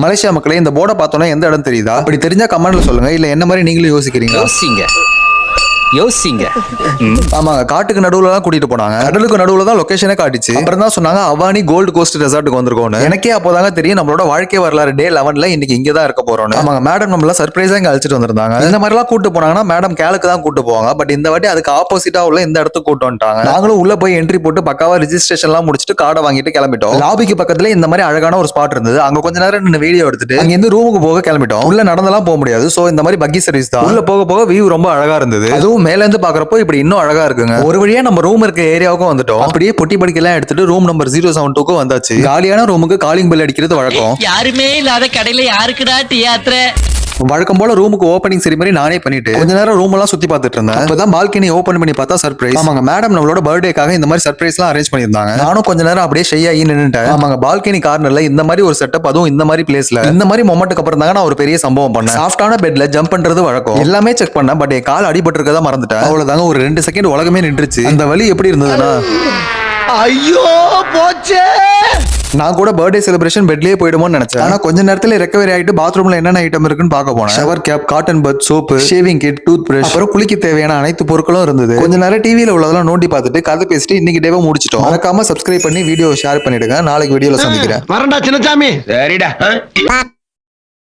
Malaysia மக்களே, இந்த போர்டை பார்த்தோன்னா எந்த இடம் தெரியுதா? அப்படி தெரிஞ்சா கமெண்ட்ல சொல்லுங்க. இல்ல என்ன மாதிரி நீங்களும் யோசிக்கிறீங்க? யோசிங்க. ஆமாங்க, காட்டுக்கு நடுவுல தான் கூட்டிட்டு போனாங்க. கடலுக்கு நடுவுல தான் லொகேஷனே காட்டுச்சு. அப்புறம் தான் சொன்னாங்க அவானி கோல்டு கோஸ்ட் ரெசார்ட்டுக்கு வந்திருக்கோம்னு. எனக்கே அப்போதாங்க தெரியும் நம்மளோட வாழ்க்கை வரலாறு டே 11ல இன்னைக்கு இங்க தான் இருக்க போறோம்னு. ஆமாங்க, மேடம் நம்மள சர்ப்ரைஸா இங்க அழைச்சிட்டு வந்திருந்தாங்க. இந்த மாதிரி எல்லாம் கூட்டு போனாங்கன்னா மேடம் கேலுக்கு தான் கூட்டு போவாங்க. பட் இந்த வாட்டி அதுக்கு ஆப்போசிட்டா உள்ள இந்த இடத்துக்கு கூட்டு வந்துட்டாங்க. நாங்களும் உள்ள போய் என்ட்ரி போட்டு பக்காவா ரெஜிஸ்ட்ரேஷன் எல்லாம் முடிச்சுட்டு கார்டை வாங்கிட்டு கிளம்பிட்டோம். லாபிக்கு பக்கத்துல இந்த மாதிரி அழகான ஒரு ஸ்பாட் இருந்தது. அங்க கொஞ்ச நேரம் நின்று வீடியோ எடுத்துட்டு அங்க இருந்து ரூமுக்கு போக கிளம்பிட்டோம். உள்ள நடந்தெல்லாம் போக முடியாது. சோ இந்த மாதிரி பக்கி சர்வீஸ் தான். உள்ள போக போக வியூ ரொம்ப அழகா இருந்தது. அதுவும் மேல இருந்து பாக்குறப்போ இப்படி இன்னும் அழகா இருக்குங்க. ஒரு வழியா நம்ம ரூம் இருக்க ஏரியாவுக்கும் வந்துட்டோம். அப்படியே பொட்டி படிக்கலாம் எடுத்துட்டு ரூம் நம்பர் 072க்கு வந்தாச்சு. காலியான ரூமுக்கு காலிங் பெல் அடிக்கிறது வழக்கம். யாருமே இல்லாத கடையில யாருக்குடா டீ ஆத்துற? வழக்கம் போல ரூமுக்கு ஓப்பனிங் செரிமனி நானே பண்ணிட்டு கொஞ்ச நேரம் ரூம் எல்லாம் சுத்தி பார்த்துட்டு இருந்தேன். அப்பதான் பால்கனி ஓபன் பண்ணி பார்த்தா சர்ப்ரைஸ். ஆமாங்க, மேடம் நம்மளோட பர்த்டேக்காக இந்த மாதிரி சர்ப்ரைஸ் எல்லாம் அரேஞ்ச் பண்ணிருந்தாங்க. நானும் கொஞ்ச நேரம் அப்படியே ஷை ஆகி நின்னுட்டேன். ஆமாங்க, பால்கனி கார்னர்ல இந்த மாதிரி ஒரு செட்டப், அதுவும் இந்த மாதிரி பிளேஸ்ல இந்த மாதிரி மொமெண்ட்டுக்கு அப்புறம் தாங்க நான் ஒரு பெரிய சம்பவம் பண்ணேன். சாஃப்டான பெட்ல ஜம்ப் பண்றது வழக்கம். எல்லாமே செக் பண்ணேன். பட் என் கால் அடிபட்டு இருக்கதா மறந்துட்டேன். அவ்வளவுதாங்க, ஒரு 2 செகண்ட் உலகமே நின்றுச்சு. அந்த வலி எப்படி இருந்ததுன்னா, ஐயோ போச்சே. நான் கூட பர்த்டே செலிப்ரேஷன் பெட்லயே போயிடுமோன்னு நினைச்சேன். ஆனா கொஞ்ச நேரத்துல ரெக்கவரி ஆயிட்டு பாத்ரூம்ல என்னென்ன ஐட்டம் இருக்குன்னு பார்க்க போனேன். Shower cap, cotton bud, soap, shaving kit, toothbrush, அப்புறம் குளிக்க தேவையான அனைத்து பொருட்களும் இருந்தது. கொஞ்ச நேரம் டிவியில உள்ளதெல்லாம் நோண்டி பார்த்துட்டு கதை பேசிட்டு இன்னைக்கு டேவை முடிச்சிட்டோம். மறக்காம சப்ஸ்கிரைப் பண்ணி வீடியோ ஷேர் பண்ணிடுங்க. நாளைக்கு வீடியோல சந்திக்கிறேன். வரண்டா சின்னசாமி. சரிடா.